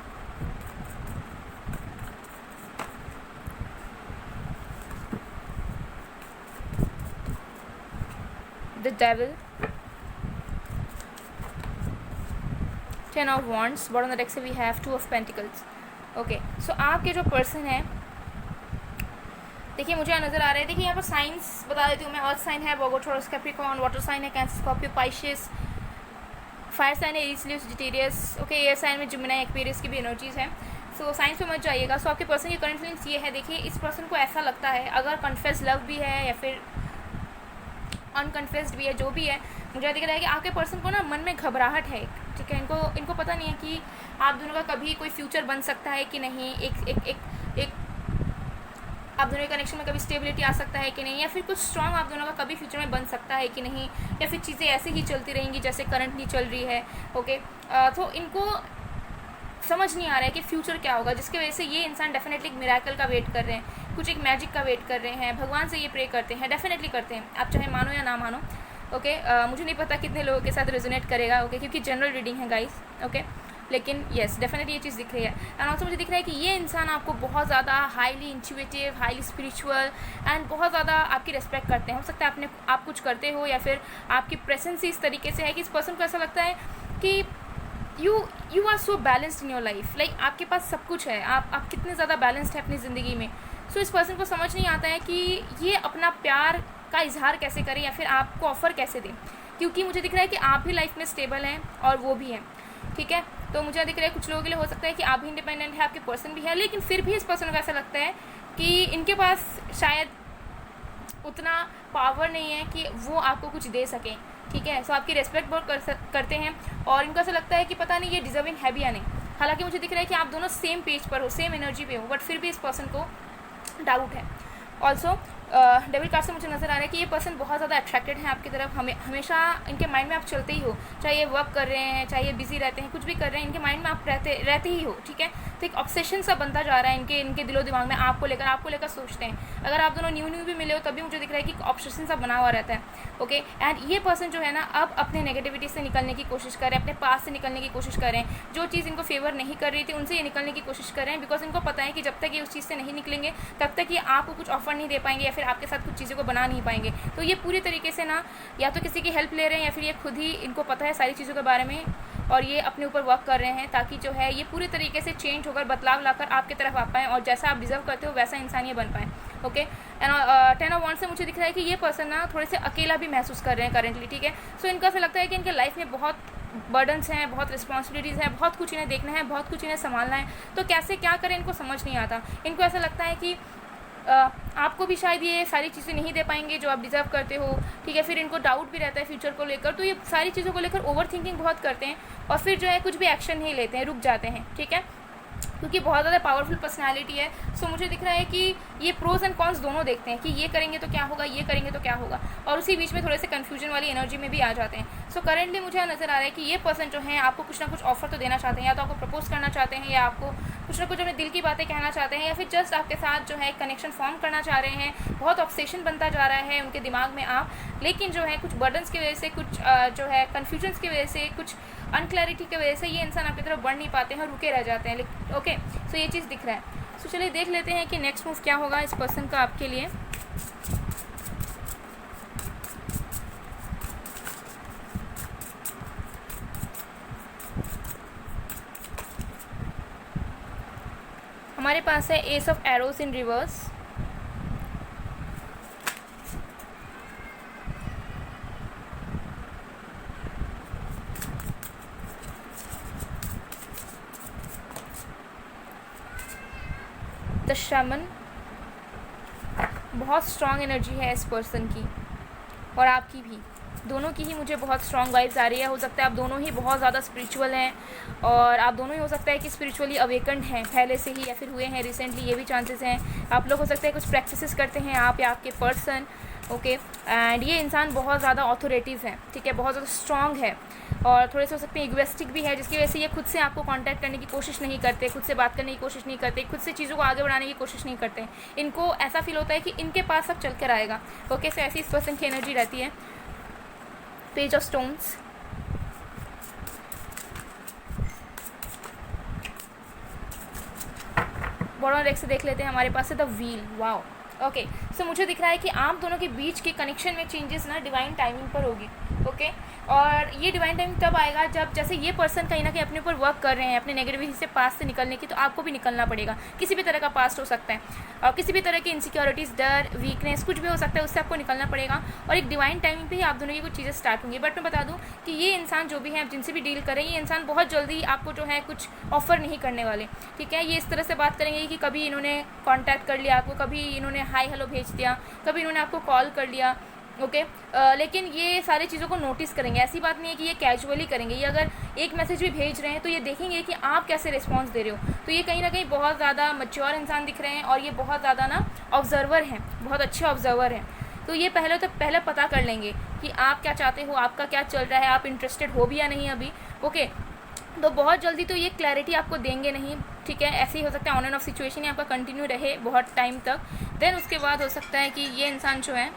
the devil, 10 of wands, bottom of the deck से we have 2 of pentacles। Okay, so आपके जो पर्सन है, देखिए मुझे यहाँ नज़र आ रहा है, देखिए यहाँ पर साइंस बता देती हूँ मैं। अर्थ साइन है वर्गो, टॉरस, कैप्रिकॉर्न, वाटर साइन है कैंसर, स्कॉर्पियो, पाइशियस, फायर साइन है एरीज, लियो, सजिटेरियस। ओके, एयर साइन में जिमिनी, एक्वेरियस की भी एनर्जीज हैं। सो साइंस पे मत जाइएगा। सो आपके पर्सन की करंट फीलिंग्स ये है, देखिए इस पर्सन को ऐसा लगता है, अगर कन्फेस लव भी है या फिर अनकन्फेस्ड भी है, जो भी है, मुझे दिख रहा है कि आपके पर्सन को ना मन में घबराहट है, ठीक है। इनको पता नहीं है कि आप दोनों का कभी कोई फ्यूचर बन सकता है कि नहीं, एक आप दोनों के कनेक्शन में कभी स्टेबिलिटी आ सकता है कि नहीं, या फिर कुछ स्ट्रॉन्ग आप दोनों का कभी फ्यूचर में बन सकता है कि नहीं, या फिर चीज़ें ऐसे ही चलती रहेंगी जैसे करंटली चल रही है। ओके, तो इनको समझ नहीं आ रहा है कि फ्यूचर क्या होगा, जिसकी वजह से ये इंसान डेफिनेटली एक मिरेकल का वेट कर रहे हैं, कुछ एक मैजिक का वेट कर रहे हैं, भगवान से ये प्रे करते हैं, डेफिनेटली करते हैं, आप चाहे मानो या ना मानो। ओके, मुझे नहीं पता कितने लोगों के साथ रेजोनेट करेगा, ओके, क्योंकि जनरल रीडिंग है गाइस। ओके, लेकिन येस डेफिनेटली ये चीज़ दिख रही है। एंड ऑल्सो मुझे दिख रहा है कि ये इंसान आपको बहुत ज़्यादा highly intuitive, highly spiritual and बहुत ज़्यादा आपकी रेस्पेक्ट करते हैं। हो सकता है आप कुछ करते हो या फिर आपकी प्रेजेंस इस तरीके से है कि इस पर्सन को ऐसा लगता है कि you are so balanced in your life, like आपके पास सब कुछ है, आप कितने ज़्यादा बैलेंस्ड है अपनी ज़िंदगी में। सो इस पर्सन को समझ नहीं आता है कि ये अपना प्यार का इजहार कैसे करें या फिर आपको ऑफ़र कैसे दें, क्योंकि मुझे दिख रहा है कि आप भी लाइफ में स्टेबल हैं और वो भी हैं, ठीक है। तो मुझे दिख रहा है कुछ लोगों के लिए हो सकता है कि आप भी इंडिपेंडेंट है, आपके पर्सन भी है, लेकिन फिर भी इस पर्सन को ऐसा लगता है कि इनके पास शायद उतना पावर नहीं है कि वो आपको कुछ दे सकें, ठीक है। सो आपकी रेस्पेक्ट बहुत करते हैं और इनको ऐसा लगता है कि पता नहीं ये डिजर्विंग है भी या नहीं। हालांकि मुझे दिख रहा है कि आप दोनों सेम पेज पर हो, सेम एनर्जी पे हो, बट फिर भी इस पर्सन को डाउट है। ऑल्सो डेविल कार्ड से मुझे नज़र आ रहा है कि ये पर्सन बहुत ज़्यादा अट्रैक्टेड है आपकी तरफ, हमेशा इनके माइंड में आप चलते ही हो, चाहे ये वर्क कर रहे हैं, चाहे ये बिजी रहते हैं, कुछ भी कर रहे हैं, इनके माइंड में आप रहते ही हो, ठीक है। तो एक ऑब्सेशन सा बनता जा रहा है इनके दिलो दिमाग में, आपको लेकर सोचते हैं। अगर आप दोनों न्यू भी मिले हो तभी मुझे दिख रहा है कि ऑब्सेशन सा बना हुआ रहता है। ओके, एंड ये पर्सन जो है ना अब अपने नेगेटिविटी से निकलने की कोशिश कर रहे हैं, अपने पास से निकलने की कोशिश कर रहे हैं, जो चीज़ इनको फेवर नहीं कर रही थी उनसे ये निकलने की कोशिश कर रहे हैं, बिकॉज इनको पता है कि जब तक ये उस चीज़ से नहीं निकलेंगे तब तक ये आपको कुछ ऑफर नहीं दे पाएंगे या फिर आपके साथ कुछ चीज़ों को बना नहीं पाएंगे। तो ये पूरी तरीके से ना या तो किसी की हेल्प ले रहे हैं या फिर ये खुद ही इनको पता है सारी चीज़ों के बारे में और ये अपने ऊपर वर्क कर रहे हैं ताकि जो है ये पूरी तरीके से चेंज होकर बदलाव लाकर आपकी तरफ आ पाएँ और जैसा आप डिजर्व करते हो वैसा इंसान ये बन पाएँ। ओके, एंड 10 ऑफ वांड्स से मुझे दिख रहा है कि ये पर्सन ना थोड़े से अकेला भी महसूस कर रहे हैं करेंटली, ठीक है। सो इनको ऐसा लगता है कि इनके लाइफ में बहुत बर्डन्स हैं, बहुत रिस्पॉन्सिबिलिटीज़ हैं, बहुत कुछ इन्हें देखना है, बहुत कुछ इन्हें संभालना है, तो कैसे क्या करें इनको समझ नहीं आता। इनको ऐसा लगता है कि आपको भी शायद ये सारी चीज़ें नहीं दे पाएंगे जो आप डिज़र्व करते हो, ठीक है। फिर इनको डाउट भी रहता है फ्यूचर को लेकर, तो ये सारी चीज़ों को लेकर ओवर थिंकिंग बहुत करते हैं और फिर जो है कुछ भी एक्शन नहीं लेते हैं, रुक जाते हैं, ठीक है, क्योंकि बहुत ज़्यादा पावरफुल पर्सनालिटी है। सो मुझे दिख रहा है कि ये प्रोज एंड कॉन्स दोनों देखते हैं कि ये करेंगे तो क्या होगा, ये करेंगे तो क्या होगा, और उसी बीच में थोड़े से कन्फ्यूजन वाली एनर्जी में भी आ जाते हैं। सो करेंटली मुझे नज़र आ रहा है कि ये पर्सन जो है आपको कुछ ना कुछ ऑफर तो देना चाहते हैं, या तो आपको प्रपोज करना चाहते हैं, या आपको कुछ ना कुछ अपने दिल की बातें कहना चाहते हैं, या फिर जस्ट आपके साथ जो है कनेक्शन फॉर्म करना चाह रहे हैं। बहुत ऑब्सेशन बनता जा रहा है उनके दिमाग में आप, लेकिन जो है कुछ बर्डन्स की वजह से, कुछ जो है कन्फ्यूजन्स की वजह से, कुछ अनक्लैरिटी की वजह से ये इंसान आपकी तरफ बढ़ नहीं पाते हैं और रुके रह जाते हैं। ओके, सो ये चीज़ दिख रहा है। सो चलिए देख लेते हैं कि नेक्स्ट मूव क्या होगा इस पर्सन का आपके लिए। हमारे पास है S of arrows in reverse, the शमन। बहुत स्ट्रॉन्ग एनर्जी है इस पर्सन की और आपकी भी, दोनों की ही मुझे बहुत स्ट्रॉन्ग वाइब्स आ रही है। हो सकता है आप दोनों ही बहुत ज़्यादा स्पिरिचुअल हैं और आप दोनों ही हो सकता है कि स्पिरिचुअली अवेकन्ड हैं पहले से ही या फिर हुए हैं रिसेंटली, ये भी चांसेस हैं। आप लोग हो सकता है कुछ प्रैक्टिसेस करते हैं आप या आपके पर्सन, ओके। एंड ये इंसान बहुत ज़्यादा ऑथोरिटीज़ है, ठीक है, बहुत ज़्यादा स्ट्रॉन्ग है और थोड़े से हो सकते हैं इगोइस्टिक भी है, जिसकी वजह से ये खुद से आपको कांटेक्ट करने की कोशिश नहीं करते, खुद से बात करने की कोशिश नहीं करते, खुद से चीज़ों को आगे बढ़ाने की कोशिश नहीं करते। इनको ऐसा फील होता है कि इनके पास सब चल कर आएगा, ओके। सो ऐसी इस पर्सन की एनर्जी रहती है। Page of stones, bottom deck से देख लेते हैं, हमारे पास है द व्हील, वाओ, ओके। सो मुझे दिख रहा है कि आप दोनों के बीच के कनेक्शन में चेंजेस ना डिवाइन टाइमिंग पर होगी, ओके। और ये डिवाइन टाइमिंग तब आएगा जब जैसे ये पर्सन कहीं ना कहीं अपने ऊपर वर्क कर रहे हैं अपने नेगेटिविटी से, पास्ट से निकलने की, तो आपको भी निकलना पड़ेगा। किसी भी तरह का पास्ट हो सकता है और किसी भी तरह की इनसिक्योरिटीज़, डर, वीकनेस, कुछ भी हो सकता है, उससे आपको निकलना पड़ेगा और एक डिवाइन टाइमिंग पे ही आप दोनों की कुछ चीज़ें स्टार्ट होंगी। बट मैं बता दूँ कि ये इंसान जो भी है, आप जिनसे भी डील करें, ये इंसान बहुत जल्दी आपको जो है कुछ ऑफर नहीं करने वाले, ठीक है। ये इस तरह से बात करेंगे कि कभी इन्होंने कॉन्टैक्ट कर लिया आपको, कभी इन्होंने हाई हेलो भेज दिया, कभी इन्होंने आपको कॉल कर लिया, ओके। लेकिन ये सारी चीज़ों को नोटिस करेंगे, ऐसी बात नहीं है कि ये कैजुअली करेंगे। ये अगर एक मैसेज भी भेज रहे हैं तो ये देखेंगे कि आप कैसे रिस्पॉन्स दे रहे हो। तो ये कहीं ना कहीं बहुत ज़्यादा मैच्योर इंसान दिख रहे हैं और ये बहुत ज़्यादा ना ऑब्जर्वर हैं, बहुत अच्छे ऑब्जर्वर हैं। तो ये पहले पता कर लेंगे कि आप क्या चाहते हो, आपका क्या चल रहा है, आप इंटरेस्टेड हो भी या नहीं अभी, ओके। तो बहुत जल्दी तो ये क्लैरिटी आपको देंगे नहीं, ठीक है। ऐसे ही हो सकता है ऑन एंड ऑफ सिचुएशन ही आपका कंटिन्यू रहे बहुत टाइम तक, देन उसके बाद हो सकता है कि ये इंसान जो है,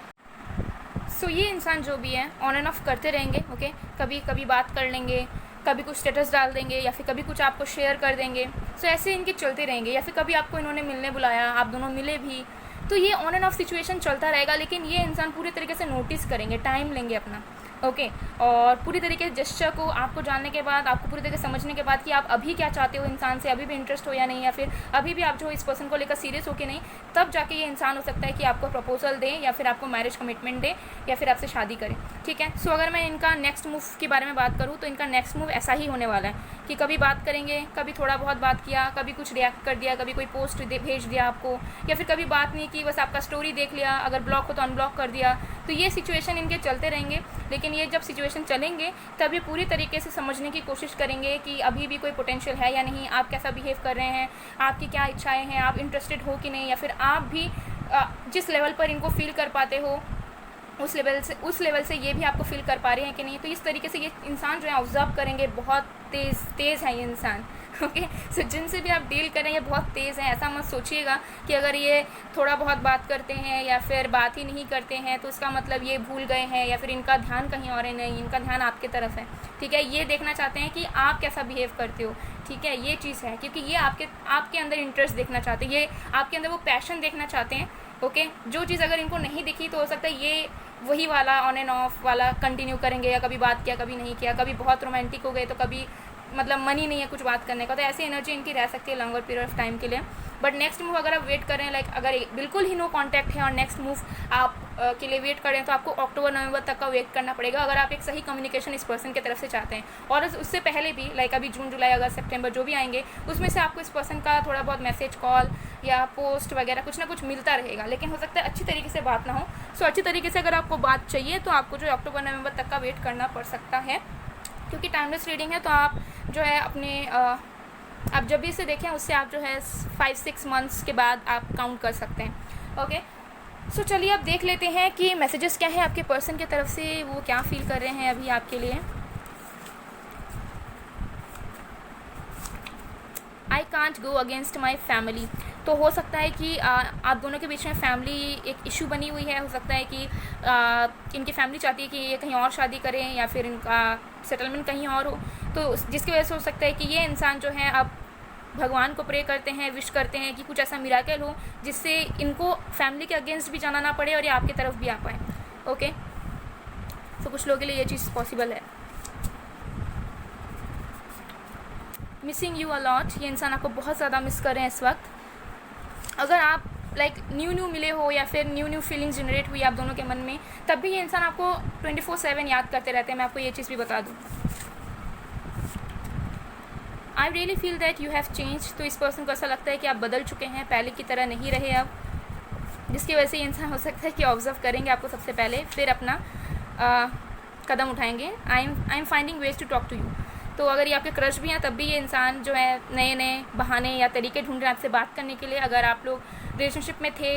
सो ये इंसान जो भी है ऑन एंड ऑफ करते रहेंगे, ओके। कभी कभी बात कर लेंगे, कभी कुछ स्टेटस डाल देंगे या फिर कभी कुछ आपको शेयर कर देंगे। सो ऐसे इनके चलते रहेंगे या फिर कभी आपको इन्होंने मिलने बुलाया, आप दोनों मिले भी, तो ये ऑन एंड ऑफ सिचुएशन चलता रहेगा। लेकिन ये इंसान पूरे तरीके से नोटिस करेंगे, टाइम लेंगे अपना, ओके। और पूरी तरीके से जेस्चर को आपको जानने के बाद, आपको पूरी तरीके से समझने के बाद कि आप अभी क्या चाहते हो इंसान से, अभी भी इंटरेस्ट हो या नहीं, या फिर अभी भी आप जो इस पर्सन को लेकर सीरियस हो कि नहीं, तब जाके ये इंसान हो सकता है कि आपको प्रपोजल दे या फिर आपको मैरिज कमिटमेंट दे या फिर आपसे शादी करे, ठीक है। सो अगर मैं इनका नेक्स्ट मूव के बारे में बात करूँ तो इनका नेक्स्ट मूव ऐसा ही होने वाला है कि कभी बात करेंगे, कभी थोड़ा बहुत बात किया, कभी कुछ रिएक्ट कर दिया, कभी कोई पोस्ट भेज दिया आपको, या फिर कभी बात नहीं की, बस आपका स्टोरी देख लिया, अगर ब्लॉक हो तो अनब्लॉक कर दिया। तो ये सिचुएशन इनके चलते रहेंगे। लेकिन ये जब सिचुएशन चलेंगे तब ये पूरी तरीके से समझने की कोशिश करेंगे कि अभी भी कोई पोटेंशियल है या नहीं, आप कैसा बिहेव कर रहे हैं, आपकी क्या इच्छाएं हैं, आप इंटरेस्टेड हो कि नहीं, या फिर आप भी जिस लेवल पर इनको फील कर पाते हो उस लेवल से ये भी आपको फील कर पा रहे हैं कि नहीं। तो इस तरीके से ये इंसान जो है ऑब्जर्व करेंगे। बहुत तेज़ है ये इंसान, ओके। सो जिनसे भी आप डील करें ये बहुत तेज़ हैं। ऐसा मत सोचिएगा कि अगर ये थोड़ा बहुत बात करते हैं या फिर बात ही नहीं करते हैं तो इसका मतलब ये भूल गए हैं या फिर इनका ध्यान कहीं और है। नहीं, इनका ध्यान आपके तरफ है, ठीक है। ये देखना चाहते हैं कि आप कैसा बिहेव करते हो, ठीक है। ये चीज़ है क्योंकि ये आपके अंदर इंटरेस्ट देखना चाहते हैं, ये आपके अंदर वो पैशन देखना चाहते हैं, ओके। जो चीज़ अगर इनको नहीं दिखी तो हो सकता है ये वही वाला ऑन एंड ऑफ वाला कंटिन्यू करेंगे, या कभी बात किया कभी नहीं किया, कभी बहुत रोमांटिक हो गए तो कभी मतलब मन ही नहीं है कुछ बात करने का। तो ऐसी एनर्जी इनकी रह सकती है लॉन्गर पीरियड ऑफ टाइम के लिए। बट नेक्स्ट मूव अगर आप वेट करें, लाइक अगर बिल्कुल ही नो कांटेक्ट है और नेक्स्ट मूव आप के लिए वेट करें तो आपको अक्टूबर नवंबर तक का वेट करना पड़ेगा अगर आप एक सही कम्युनिकेशन इस पर्सन की तरफ से चाहते हैं। और उससे पहले भी लाइक अभी जून जुलाई अगस्त सितंबर जो भी आएंगे उसमें से आपको इस पर्सन का थोड़ा बहुत मैसेज, कॉल या पोस्ट वगैरह कुछ ना कुछ मिलता रहेगा। लेकिन हो सकता है अच्छी तरीके से बात ना हो। सो अच्छी तरीके से अगर आपको बात चाहिए तो आपको जो अक्टूबर नवंबर तक का वेट करना पड़ सकता है, क्योंकि टाइमलेस रीडिंग है। तो आप जो है अपने आप जब भी इसे देखें उससे आप जो है 5-6 मंथ्स के बाद आप काउंट कर सकते हैं, ओके। सो चलिए अब देख लेते हैं कि मैसेजेस क्या हैं आपके पर्सन की तरफ से, वो क्या फील कर रहे हैं अभी आपके लिए। I can't go against my family. तो हो सकता है कि आप दोनों के बीच में फैमिली एक इशू बनी हुई है। हो सकता है कि इनकी फैमिली चाहती है कि ये कहीं और शादी करें या फिर इनका सेटलमेंट कहीं और हो। तो जिसकी वजह से हो सकता है कि ये इंसान जो है अब भगवान को प्रे करते हैं, विश करते हैं कि कुछ ऐसा मिराकल हो जिससे इनको फैमिली के अगेंस्ट भी जाना ना पड़े और ये आपकी तरफ भी आ पाए, ओके। तो कुछ लोगों के लिए ये चीज़ पॉसिबल है। मिसिंग यू अलॉट, ये इंसान आपको बहुत ज़्यादा मिस कर रहे हैं इस वक्त, अगर आप लाइक न्यू मिले हो या फिर न्यू फीलिंग्स जनरेट हुई आप दोनों के मन में, तब भी ये इंसान आपको 24/7 याद करते रहते हैं। मैं आपको ये चीज़ भी बता दूँ। I really feel that you have change. तो इस पर्सन को ऐसा लगता है कि आप बदल चुके हैं, पहले की तरह नहीं रहे अब, जिसकी वजह से ये इंसान हो सकता है कि ऑब्जर्व करेंगे आपको सबसे पहले, फिर अपना कदम उठाएंगे। I am finding ways to talk to you. तो अगर ये आपके क्रश भी हैं तब भी ये इंसान जो है नए नए बहाने या तरीके ढूंढ रहे हैं आपसे बात करने के लिए। अगर आप लोग रिलेशनशिप में थे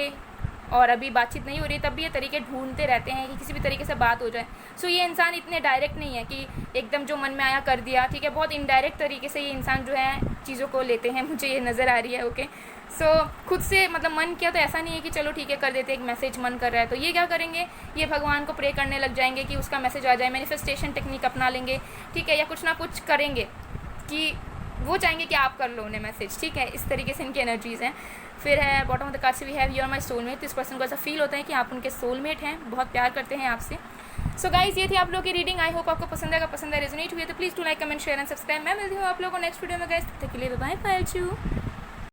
और अभी बातचीत नहीं हो रही तब भी ये तरीके ढूंढते रहते हैं कि किसी भी तरीके से बात हो जाए। सो ये इंसान इतने डायरेक्ट नहीं है कि एकदम जो मन में आया कर दिया, ठीक है। बहुत इनडायरेक्ट तरीके से ये इंसान जो है चीज़ों को लेते हैं, मुझे ये नज़र आ रही है। ओके, सो खुद से मतलब मन किया तो ऐसा नहीं है कि चलो ठीक है कर देते, एक मैसेज मन कर रहा है तो ये क्या करेंगे, ये भगवान को प्रे करने लग जाएंगे कि उसका मैसेज आ जाए, मैनिफेस्टेशन टेक्निक अपना लेंगे, ठीक है, या कुछ ना कुछ करेंगे कि वो चाहेंगे कि आप कर लो उन्हें मैसेज, ठीक है। इस तरीके से इनकी एनर्जीज़ हैं। फिर है बॉटम ऑफ द कार्ड से we have you are my soulmate. तो इस पर्सन को ऐसा फील होता है कि आप उनके सोलमेट हैं, बहुत प्यार करते हैं आपसे। सो गाइज ये थी आप लोगों की रीडिंग। आई होप आपको पसंद आएगा, पसंद है रेजोनेट हुई है तो please to like comment share and subscribe. मैं मिलती हूँ आप लोगों को नेक्स्ट वीडियो में गाइज, तब तक के लिए बाय बाय।